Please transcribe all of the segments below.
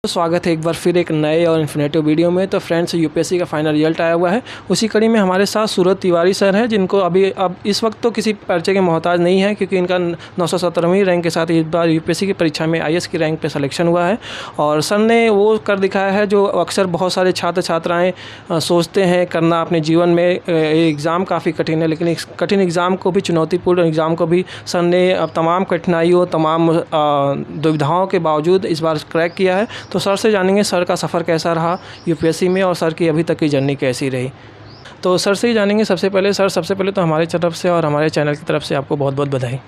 तो स्वागत है एक बार फिर एक नए और इन्फॉर्मेटिव वीडियो में। तो फ्रेंड्स, यूपीएससी का फाइनल रिजल्ट आया हुआ है। उसी कड़ी में हमारे साथ सूरज तिवारी सर हैं, जिनको अब इस वक्त तो किसी परिचय के मोहताज नहीं है, क्योंकि इनका 917वीं रैंक के साथ इस बार यूपीएससी की परीक्षा में आईएएस की रैंक पे सिलेक्शन हुआ है। और सर ने वो कर दिखाया है जो अक्सर बहुत सारे छात्र छात्राएँ सोचते हैं करना अपने जीवन में। एग्ज़ाम काफ़ी कठिन है, लेकिन इस कठिन एग्ज़ाम को भी, चुनौतीपूर्ण एग्ज़ाम को भी सर ने अब तमाम कठिनाइयों, तमाम दुविधाओं के बावजूद इस बार क्रैक किया है। तो सर से जानेंगे सर का सफ़र कैसा रहा यूपीएससी में और सर की अभी तक की जर्नी कैसी रही। तो सर से ही जानेंगे। सबसे पहले तो हमारी तरफ से और हमारे चैनल की तरफ से आपको बहुत बहुत बधाई।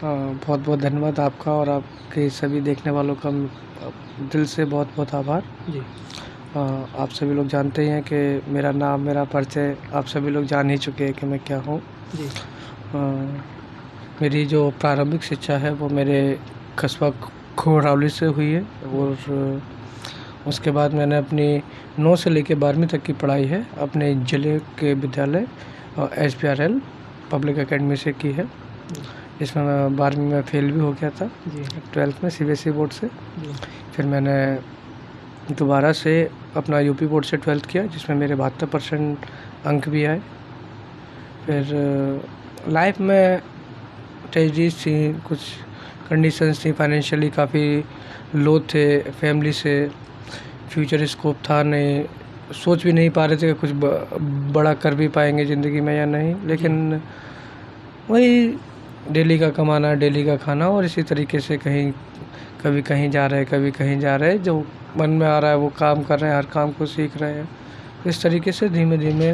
बहुत बहुत धन्यवाद आपका और आपके सभी देखने वालों का दिल से बहुत बहुत आभार जी। आप सभी लोग जानते ही हैं कि मेरा नाम, मेरा परिचय आप सभी लोग जान ही चुके हैं कि मैं क्या हूँ। जी। मेरी जो प्रारंभिक शिक्षा है वो मेरे कस्बा खोरावली से हुई है और उसके बाद मैंने अपनी 9 से लेकर 12वीं तक की पढ़ाई है अपने जिले के विद्यालय SPRL पब्लिक एकेडमी से की है। इसमें मैं 12वीं में फेल भी हो गया था। 12th में CBSE बोर्ड से। फिर मैंने दोबारा से अपना यूपी बोर्ड से 12th किया, जिसमें मेरे 72% अंक भी आए। फिर लाइफ में ट्रेजेडीज थी, कुछ कंडीशंस थी, फाइनेंशियली काफ़ी लो थे, फैमिली से फ्यूचर स्कोप था नहीं, सोच भी नहीं पा रहे थे कि कुछ बड़ा कर भी पाएंगे ज़िंदगी में या नहीं। लेकिन वही डेली का कमाना, डेली का खाना और इसी तरीके से कभी कहीं जा रहे, कभी कहीं जा रहे, जो मन में आ रहा है वो काम कर रहे हैं, हर काम को सीख रहे हैं। इस तरीके से धीमे धीमे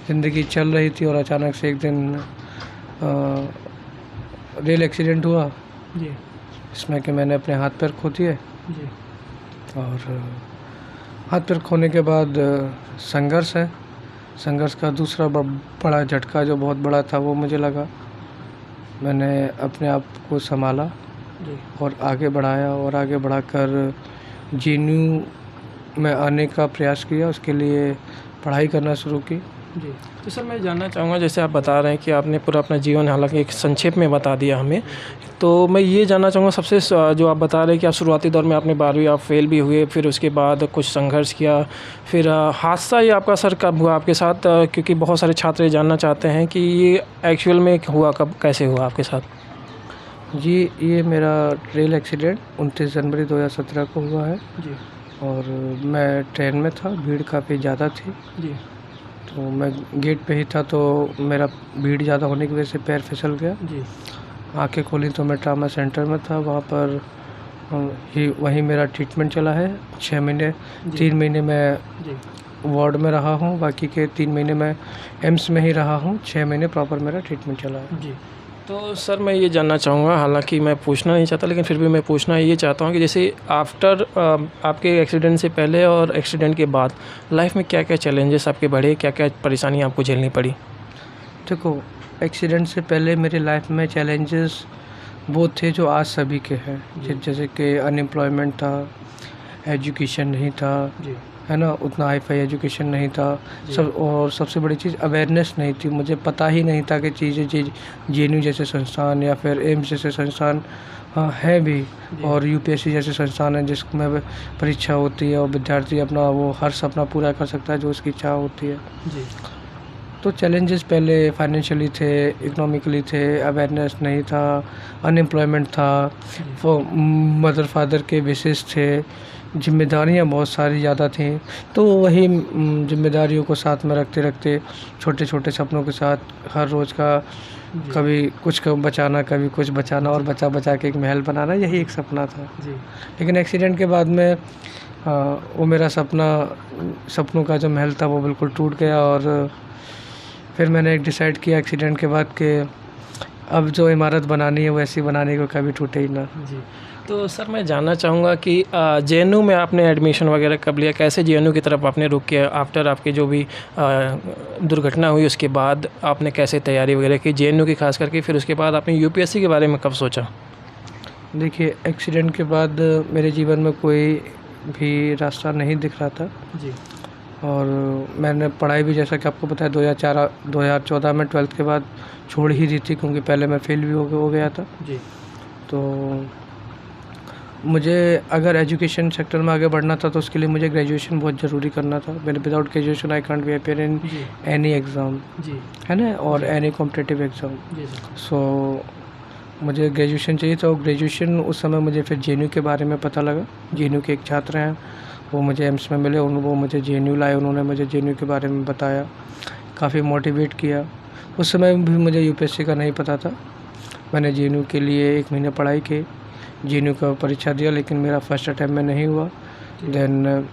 ज़िंदगी चल रही थी और अचानक से एक दिन रेल एक्सीडेंट हुआ जी। इसमें कि मैंने अपने हाथ पैर खो दिए। जी। और हाथ पैर खोने के बाद संघर्ष है। संघर्ष का दूसरा बड़ा झटका जो बहुत बड़ा था वो मुझे लगा। मैंने अपने आप को संभाला जी। और आगे बढ़ाया और आगे बढ़ाकर JNU में आने का प्रयास किया, उसके लिए पढ़ाई करना शुरू की। जी। तो सर मैं जानना चाहूँगा, जैसे आप बता रहे हैं कि आपने पूरा अपना जीवन हालांकि एक संक्षेप में बता दिया हमें, तो मैं ये जानना चाहूँगा सबसे जो आप बता रहे हैं कि आप शुरुआती दौर में आपने 12वीं आप फेल भी हुए, फिर उसके बाद कुछ संघर्ष किया, फिर हादसा ये आपका सर कब हुआ आपके साथ? क्योंकि बहुत सारे छात्र ये जानना चाहते हैं कि ये एक्चुअल में हुआ कब, कैसे हुआ आपके साथ? जी, ये मेरा रेल एक्सीडेंट 29 जनवरी 2017 को हुआ है। जी। और मैं ट्रेन में था, भीड़ काफ़ी ज़्यादा थी। जी। तो मैं गेट पे ही था, तो मेरा भीड़ ज़्यादा होने की वजह से पैर फिसल गया। जी। आँखें खोली तो मैं ट्रामा सेंटर में था, वहाँ पर वहीं मेरा ट्रीटमेंट चला है 6 महीने। 3 महीने मैं वार्ड में रहा हूँ, बाकी के 3 महीने मैं एम्स में ही रहा हूँ। 6 महीने प्रॉपर मेरा ट्रीटमेंट चला है। जी। तो सर मैं ये जानना चाहूँगा, हालांकि मैं पूछना नहीं चाहता लेकिन फिर भी मैं पूछना ये चाहता हूँ कि जैसे आफ्टर आपके एक्सीडेंट से पहले और एक्सीडेंट के बाद लाइफ में क्या क्या चैलेंजेस आपके बढ़े, क्या क्या परेशानी आपको झेलनी पड़ी? देखो, एक्सीडेंट से पहले मेरी लाइफ में चैलेंजेस वो थे जो आज सभी के हैं। जैसे कि अनएम्प्लॉयमेंट था, एजुकेशन नहीं था, है ना, उतना हाई फाई एजुकेशन नहीं था सब। और सबसे बड़ी चीज़ अवेयरनेस नहीं थी, मुझे पता ही नहीं था कि JNU जैसे संस्थान या फिर एम्स जैसे संस्थान हैं भी, और UPSC जैसे संस्थान है जिसमें परीक्षा होती है और विद्यार्थी अपना वो हर सपना पूरा कर सकता है जो उसकी इच्छा होती है। जी। तो चैलेंजेस पहले फाइनेंशियली थे, इकोनॉमिकली थे, अवेयरनेस नहीं था, अनएम्प्लॉयमेंट था, मदर फादर के बेसिस थे, जिम्मेदारियां बहुत सारी ज़्यादा थी। तो वही जिम्मेदारियों को साथ में रखते रखते छोटे छोटे सपनों के साथ हर रोज़ का कभी कुछ बचाना, कभी कुछ बचाना और बचा बचा के एक महल बनाना, यही एक सपना था। जी। लेकिन एक्सीडेंट के बाद में वो मेरा सपनों का जो महल था वो बिल्कुल टूट गया। और फिर मैंने एक डिसाइड किया एक्सीडेंट के बाद कि अब जो इमारत बनानी है वो ऐसी बनाने को कभी टूटे ही ना। जी। तो सर मैं जानना चाहूँगा कि JNU में आपने एडमिशन वगैरह कब लिया, कैसे JNU की तरफ आपने रुख किया? आफ्टर आपकी जो भी दुर्घटना हुई उसके बाद आपने कैसे तैयारी वगैरह की JNU की खास करके, फिर उसके बाद आपने UPSC के बारे में कब सोचा? देखिए, एक्सीडेंट के बाद मेरे जीवन में कोई भी रास्ता नहीं दिख रहा था। जी। और मैंने पढ़ाई भी, जैसा कि आपको पता है, 2014 में 12th के बाद छोड़ ही दी थी, क्योंकि पहले मैं फेल भी हो गया था। जी। तो मुझे अगर एजुकेशन सेक्टर में आगे बढ़ना था तो उसके लिए मुझे ग्रेजुएशन बहुत ज़रूरी करना था। मैंने without graduation I can't be appear in any exam, जी है ना, और एनी कॉम्पिटिटिव एग्ज़ाम। जी सर। सो मुझे ग्रेजुएशन चाहिए था, और ग्रेजुएशन उस समय मुझे फिर जेएनयू के बारे में पता लगा। जेएनयू के एक छात्र हैं, वो मुझे एम्स में मिले, वो मुझे जेएनयू लाए, उन्होंने मुझे जेएनयू के बारे में बताया, काफ़ी मोटिवेट किया। उस समय भी मुझे यूपीएससी का नहीं पता था। मैंने जेएनयू के लिए 1 महीने पढ़ाई की, जेएनयू का परीक्षा दिया, लेकिन मेरा फर्स्ट अटैम्प्ट में नहीं हुआ। देन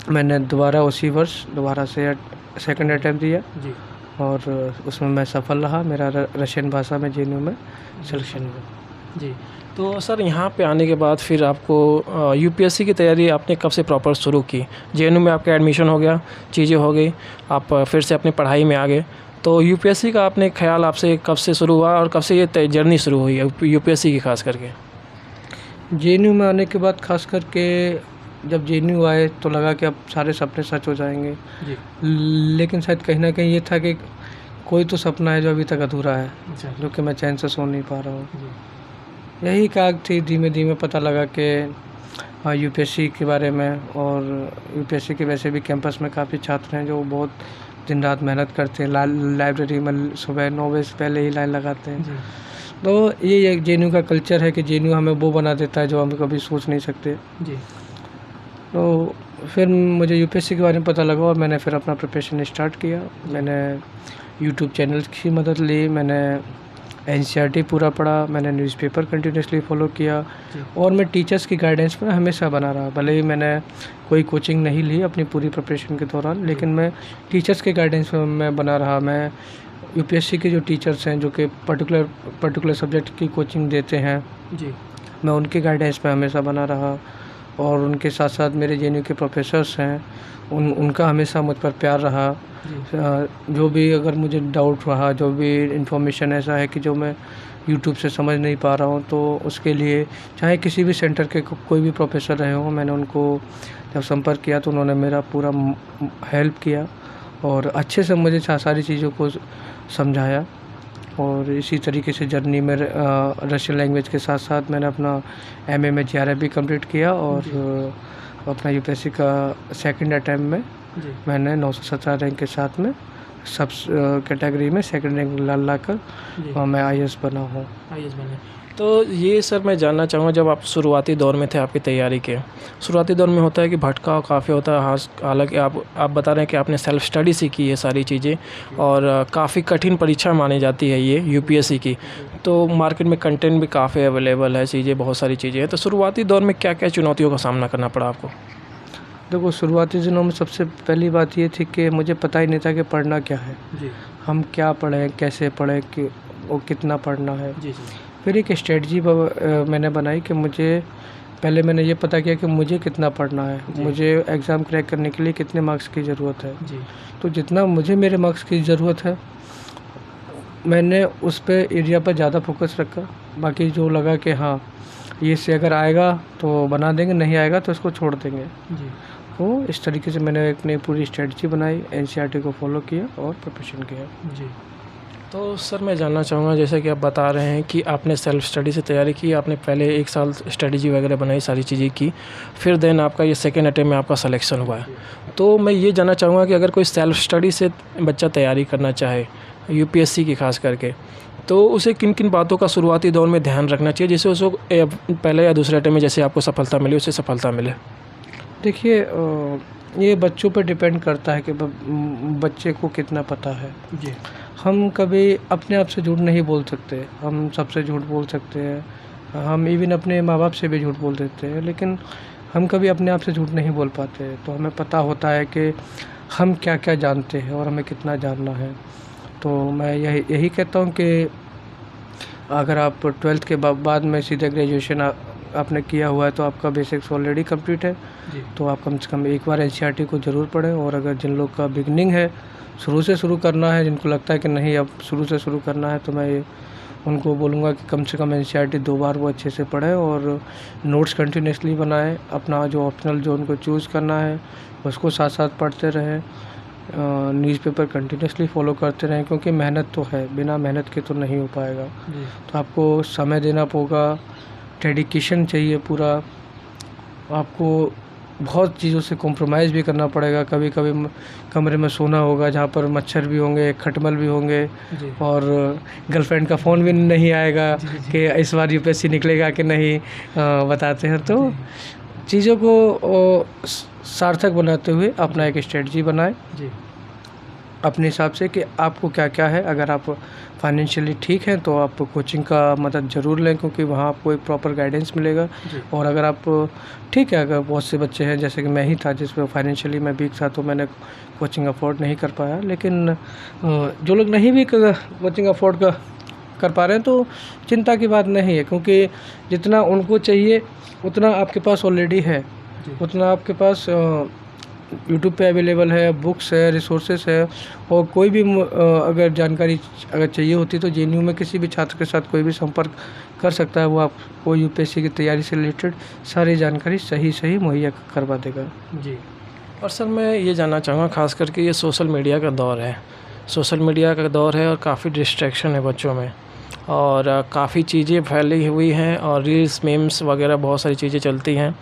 मैंने दोबारा उसी वर्ष दोबारा से सेकंड अटैम्प्ट दिया, जी और उसमें मैं सफल रहा। मेरा रशियन भाषा में जेएनयू में सिलेक्शन हुआ। जी। तो सर यहाँ पे आने के बाद फिर आपको यूपीएससी की तैयारी आपने कब से प्रॉपर शुरू की? जेएनयू में आपका एडमिशन हो गया, चीज़ें हो गई, आप फिर से अपनी पढ़ाई में आ गए, तो यूपीएससी का आपने ख्याल आपसे कब से शुरू हुआ और कब से ये जर्नी शुरू हुई है यूपीएससी की खास करके? जेएनयू में आने के बाद खास करके जब जेएनयू आए तो लगा कि अब सारे सपने सच हो जाएंगे, जी लेकिन शायद कहीं ना कहीं ये था कि कोई तो सपना है जो अभी तक अधूरा है, अच्छा जो कि मैं चैन से सो नहीं पा रहा हूँ। जी यही काग थी। धीमे धीमे पता लगा कि हाँ, यूपीएससी के बारे में, और यूपीएससी के वैसे भी कैंपस में काफ़ी छात्र हैं जो बहुत दिन रात मेहनत करते हैं, लाइब्रेरी में सुबह 9 बजे से पहले ही लाइन लगाते हैं। जी तो ये एक जेएनयू का कल्चर है कि जेएनयू हमें वो बना देता है जो हम कभी सोच नहीं सकते। जी तो फिर मुझे यूपीएससी के बारे में पता लगा, और मैंने फिर अपना प्रिपरेशन स्टार्ट किया। मैंने यूट्यूब चैनल की मदद ली, मैंने एनसीईआरटी पूरा पढ़ा, मैंने न्यूज़पेपर कंटिन्यूसली फॉलो किया, जी और मैं टीचर्स की गाइडेंस में हमेशा बना रहा। भले ही मैंने कोई कोचिंग नहीं ली अपनी पूरी प्रिपरेशन के दौरान, लेकिन मैं टीचर्स के गाइडेंस में मैं बना रहा। मैं यूपीएससी के जो टीचर्स हैं जो कि पर्टिकुलर सब्जेक्ट की कोचिंग देते हैं, जी मैं उनके गाइडेंस में हमेशा बना रहा। और उनके साथ साथ मेरे जेएनयू के प्रोफेसर्स हैं, उनका हमेशा मुझ पर प्यार रहा। जो भी अगर मुझे डाउट रहा, जो भी इन्फॉर्मेशन ऐसा है कि जो मैं यूट्यूब से समझ नहीं पा रहा हूँ, तो उसके लिए चाहे किसी भी सेंटर के कोई भी प्रोफेसर रहे हों, मैंने उनको जब संपर्क किया तो उन्होंने मेरा पूरा हेल्प किया, और अच्छे से मुझे सारी चीज़ों को समझाया। और इसी तरीके से जर्नी में रशियन लैंग्वेज के साथ साथ मैंने अपना एमए में जीआरएफ भी कंप्लीट किया, और अपना यूपीएससी का सेकंड अटैम्प्ट में जी मैंने 917 रैंक के साथ में सब कैटेगरी में सेकंड रैंक लाकर जी मैं आईएएस बना हूँ। आईएएस बने। तो ये सर मैं जानना चाहूँगा, जब आप शुरुआती दौर में थे आपकी तैयारी के, शुरुआती दौर में होता है कि भटकाव काफ़ी होता है। हालांकि आप बता रहे हैं कि आपने सेल्फ स्टडी से की ये सारी चीज़ें, और काफ़ी कठिन परीक्षा मानी जाती है ये यूपीएससी की। तो मार्केट में कंटेंट भी काफ़ी अवेलेबल है, चीज़ें बहुत सारी चीज़ें हैं। तो शुरुआती दौर में क्या क्या चुनौतियों का सामना करना पड़ा आपको? देखो, शुरुआती दिनों में सबसे पहली बात ये थी कि मुझे पता ही नहीं था कि पढ़ना क्या है, जी हम क्या पढ़ें, कैसे पढ़ें, कि वो कितना पढ़ना है। जी जी फिर एक स्ट्रेटजी मैंने बनाई कि पहले मैंने ये पता किया कि मुझे कितना पढ़ना है, मुझे एग्ज़ाम क्रैक करने के लिए कितने मार्क्स की ज़रूरत है। जी तो जितना मुझे मेरे मार्क्स की ज़रूरत है, मैंने उस पे एरिया पर ज़्यादा फोकस रखा। बाकी जो लगा कि हाँ, ये से अगर आएगा तो बना देंगे, नहीं आएगा तो इसको छोड़ देंगे। जी तो इस तरीके से मैंने अपनी पूरी स्ट्रेटजी बनाई, एनसीईआरटी को फॉलो किया और प्रिपरेशन किया। जी। तो सर मैं जानना चाहूँगा, जैसे कि आप बता रहे हैं कि आपने सेल्फ स्टडी से तैयारी की, आपने पहले 1 साल स्ट्रेटजी वगैरह बनाई, सारी चीज़ें की, फिर देन आपका ये सेकेंड अटेम्प्ट में आपका सिलेक्शन हुआ है। तो मैं ये जानना चाहूँगा कि अगर कोई सेल्फ स्टडी से बच्चा तैयारी करना चाहे यूपीएससी की खास करके, तो उसे किन किन बातों का शुरुआती दौर में ध्यान रखना चाहिए जिससे उसको पहले या दूसरे अटेम्प्ट में जैसे आपको सफलता मिली उसे सफलता मिले? देखिए, ये बच्चों पर डिपेंड करता है कि बच्चे को कितना पता है। जी हम कभी अपने आप से झूठ नहीं बोल सकते, हम सबसे झूठ बोल सकते हैं, हम इवन अपने माँ बाप से भी झूठ बोल देते हैं, लेकिन हम कभी अपने आप से झूठ नहीं बोल पाते। तो हमें पता होता है कि हम क्या क्या जानते हैं और हमें कितना जानना है। तो मैं यही कहता हूँ कि अगर आप 12th के बाद में सीधे ग्रेजुएशन आपने किया हुआ है तो आपका बेसिक्स ऑलरेडी कंप्लीट है। जी तो आप कम से कम एक बार एनसीईआरटी को ज़रूर पढ़ें। और अगर जिन लोग का बिगनिंग है, शुरू से शुरू करना है, जिनको लगता है कि नहीं अब शुरू से शुरू करना है, तो मैं उनको बोलूँगा कि कम से कम एनसीईआरटी 2 बार वो अच्छे से पढ़ें और नोट्स कंटिन्यूसली बनाएं। अपना जो ऑप्शनल जो उनको चूज़ करना है उसको साथ साथ पढ़ते रहें। न्यूज़पेपर कंटिन्यूसली फॉलो करते रहें, क्योंकि मेहनत तो है, बिना मेहनत के तो नहीं हो पाएगा। जी तो आपको समय देना होगा, डेडिकेशन चाहिए पूरा, आपको बहुत चीज़ों से कॉम्प्रोमाइज़ भी करना पड़ेगा। कभी कभी कमरे में सोना होगा जहाँ पर मच्छर भी होंगे, खटमल भी होंगे, जी। और गर्लफ्रेंड का फ़ोन भी नहीं आएगा कि इस बार यूपीएससी निकलेगा कि नहीं, बताते हैं। तो चीज़ों को सार्थक बनाते हुए अपना एक स्ट्रेटजी बनाएं जी। अपने हिसाब से कि आपको क्या क्या है। अगर आप फाइनेंशियली ठीक हैं तो आप कोचिंग का मदद ज़रूर लें, क्योंकि वहाँ आपको एक प्रॉपर गाइडेंस मिलेगा। जी। और अगर आप ठीक है, अगर बहुत से बच्चे हैं जैसे कि मैं ही था जिसमें फाइनेंशियली मैं वीक था, तो मैंने कोचिंग अफोर्ड नहीं कर पाया। लेकिन जो लोग नहीं भी कोचिंग अफोर्ड कर पा रहे हैं तो चिंता की बात नहीं है, क्योंकि जितना उनको चाहिए उतना आपके पास ऑलरेडी है। उतना आपके पास यूट्यूब पे अवेलेबल है, बुक्स है, रिसोर्सेस है। और कोई भी अगर जानकारी अगर चाहिए होती तो जेएनयू में किसी भी छात्र के साथ कोई भी संपर्क कर सकता है। वो आपको यूपीएससी की तैयारी से रिलेटेड सारी जानकारी सही मुहैया करवा देगा। जी। और सर मैं ये जानना चाहूँगा, ख़ास करके ये सोशल मीडिया का दौर है। सोशल मीडिया का दौर है और काफ़ी डिस्ट्रैक्शन है बच्चों में, और काफ़ी चीज़ें फैली हुई हैं, और रील्स, मीम्स वगैरह बहुत सारी चीज़ें चलती हैं।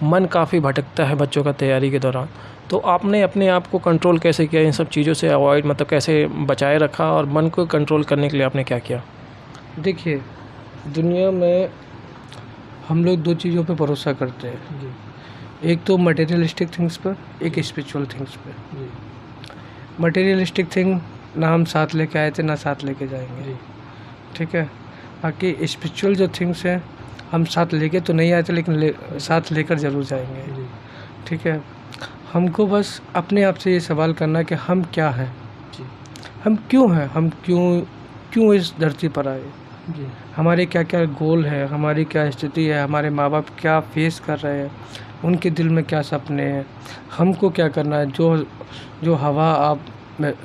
मन काफ़ी भटकता है बच्चों का तैयारी के दौरान। तो आपने अपने आप को कंट्रोल कैसे किया, इन सब चीज़ों से अवॉइड, मतलब कैसे बचाए रखा, और मन को कंट्रोल करने के लिए आपने क्या किया? देखिए, दुनिया में हम लोग दो चीज़ों पे भरोसा करते हैं। जी। एक तो मटेरियलिस्टिक थिंग्स पर, एक स्पिरिचुअल थिंग्स पे। जी। मटेरियलिस्टिक थिंग ना हम साथ लेके आए थे ना साथ लेके जाएंगे। जी। ठीक है। बाकी स्पिरिचुअल जो थिंग्स हैं हम साथ लेके तो नहीं आए थे, लेकिन साथ लेकर ज़रूर जाएंगे। जी। ठीक है। हमको बस अपने आप से ये सवाल करना है कि हम क्या हैं, जी। हम क्यों हैं, हम क्यों इस धरती पर आए, जी। हमारे क्या क्या गोल है, हमारी क्या स्थिति है, हमारे माँ बाप क्या फेस कर रहे हैं, उनके दिल में क्या सपने हैं, हमको क्या करना है। जो हवा आप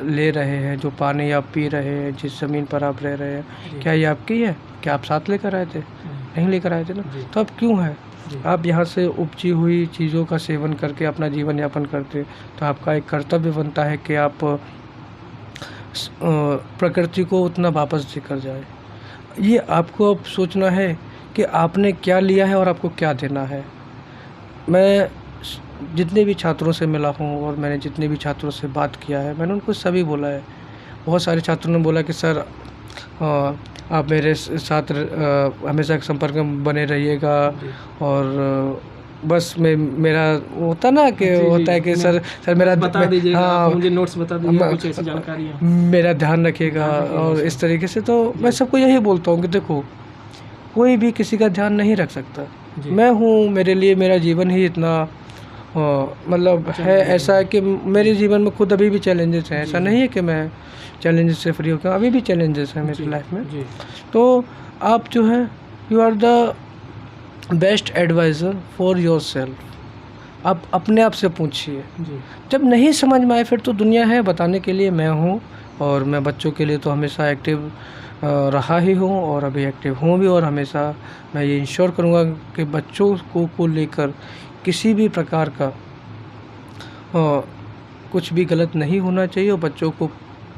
ले रहे हैं, जो पानी आप पी रहे हैं, जिस ज़मीन पर आप रह रहे हैं, क्या ये आपकी है? क्या आप साथ लेकर आए थे? नहीं लेकर आए थे ना। तो आप क्यों हैं? आप यहाँ से उपजी हुई चीज़ों का सेवन करके अपना जीवन यापन करते, तो आपका एक कर्तव्य बनता है कि आप प्रकृति को उतना वापस देकर जाए। ये आपको अब सोचना है कि आपने क्या लिया है और आपको क्या देना है। मैं जितने भी छात्रों से मिला हूँ और मैंने जितने भी छात्रों से बात किया है, मैंने उनको सभी बोला है। बहुत सारे छात्रों ने बोला कि सर आप मेरे साथ हमेशा संपर्क में बने रहिएगा, और बस मेरा होता ना कि होता है कि सर मेरा बता दीजिएगा, हाँ, मुझे नोट्स बता दीजिएगा, कुछ ऐसी जानकारी है मेरा ध्यान रखिएगा। और इस तरीके से तो मैं सबको यही बोलता हूँ कि देखो, कोई भी किसी का ध्यान नहीं रख सकता। मैं हूँ, मेरे लिए मेरा जीवन ही इतना मतलब है ऐसा है कि मेरे जीवन में खुद अभी भी चैलेंजेस हैं। ऐसा नहीं है कि मैं चैलेंजेस से फ्री होकर, अभी भी चैलेंजेस हैं मेरी लाइफ में। तो आप जो है, you are the best adviser for yourself. आप अपने आप से पूछिए। जब नहीं समझ में आए फिर तो दुनिया है बताने के लिए, मैं हूँ। और मैं बच्चों के लिए तो हमेशा एक्टिव रहा ही हूँ और अभी एक्टिव हूँ भी, और हमेशा मैं ये इंश्योर करूँगा कि बच्चों को लेकर किसी भी प्रकार का कुछ भी गलत नहीं होना चाहिए, और बच्चों को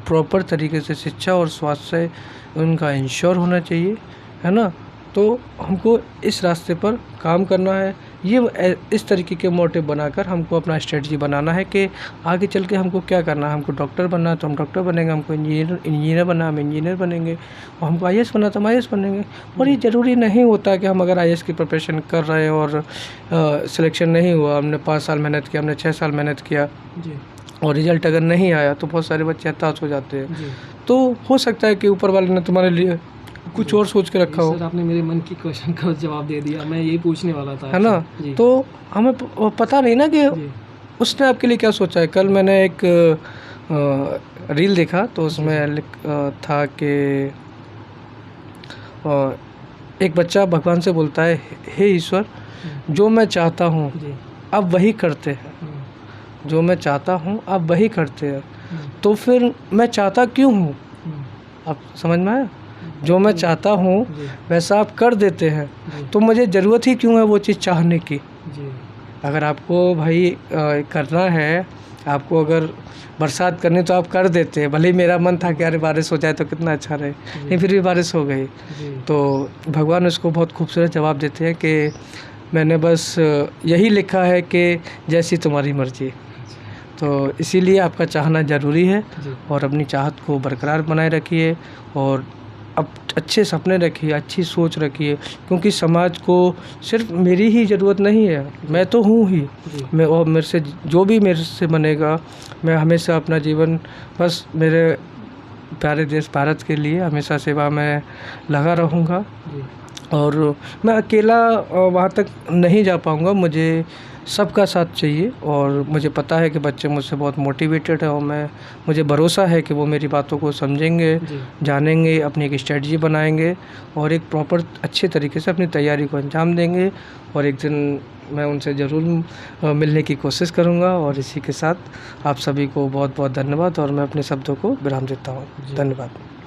प्रॉपर तरीके से शिक्षा और स्वास्थ्य उनका इंश्योर होना चाहिए, है ना। तो हमको इस रास्ते पर काम करना है। ये इस तरीके के मोटिव बनाकर हमको अपना स्ट्रेटजी बनाना है कि आगे चल के हमको क्या करना है। हमको डॉक्टर बनना है तो हम डॉक्टर बनेंगे, हमको इंजीनियर बनना है हम इंजीनियर बनेंगे, और हमको आईएएस बनना तो हम आईएएस बनेंगे। और ये ज़रूरी नहीं होता कि हम अगर आईएएस की प्रिपरेशन कर रहे हैं और सिलेक्शन नहीं हुआ, हमने 5 साल मेहनत किया, हमने 6 साल मेहनत किया और रिजल्ट अगर नहीं आया, तो बहुत सारे बच्चे हताश हो जाते हैं। तो हो सकता है कि ऊपर वाले ने तुम्हारे लिए कुछ और सोच के रखा हो। सर आपने मेरे मन की क्वेश्चन का जवाब दे दिया, मैं यही पूछने वाला था, है ना। तो हमें पता नहीं ना कि उसने आपके लिए क्या सोचा है। कल मैंने एक रील देखा तो उसमें था कि एक बच्चा भगवान से बोलता है, हे ईश्वर, जो मैं चाहता हूँ अब वही करते हैं, जो मैं चाहता हूँ अब वही करते हैं, तो फिर मैं चाहता क्यों हूँ। आप समझ में आया? जो मैं चाहता हूँ वैसा आप कर देते हैं, तो मुझे ज़रूरत ही क्यों है वो चीज़ चाहने की। अगर आपको भाई करना है, आपको अगर बरसात करनी तो आप कर देते हैं। भले ही मेरा मन था कि अरे बारिश हो जाए तो कितना अच्छा रहे, नहीं फिर भी बारिश हो गई। तो भगवान उसको बहुत खूबसूरत जवाब देते हैं कि मैंने बस यही लिखा है कि जैसी तुम्हारी मर्ज़ी। तो इसीलिए आपका चाहना ज़रूरी है और अपनी चाहत को बरकरार बनाए रखिए और अब अच्छे सपने रखिए, अच्छी सोच रखिए, क्योंकि समाज को सिर्फ मेरी ही ज़रूरत नहीं है, मैं तो हूँ ही। मैं और मेरे से जो भी मेरे से बनेगा, मैं हमेशा अपना जीवन बस मेरे प्यारे देश भारत के लिए हमेशा सेवा में लगा रहूँगा। और मैं अकेला वहाँ तक नहीं जा पाऊँगा, मुझे सबका साथ चाहिए और मुझे पता है कि बच्चे मुझसे बहुत मोटिवेटेड है और मुझे भरोसा है कि वो मेरी बातों को समझेंगे, जानेंगे, अपनी एक स्ट्रेटजी बनाएंगे और एक प्रॉपर अच्छे तरीके से अपनी तैयारी को अंजाम देंगे और एक दिन मैं उनसे ज़रूर मिलने की कोशिश करूँगा। और इसी के साथ आप सभी को बहुत बहुत धन्यवाद और मैं अपने शब्दों को विराम देता हूँ। धन्यवाद।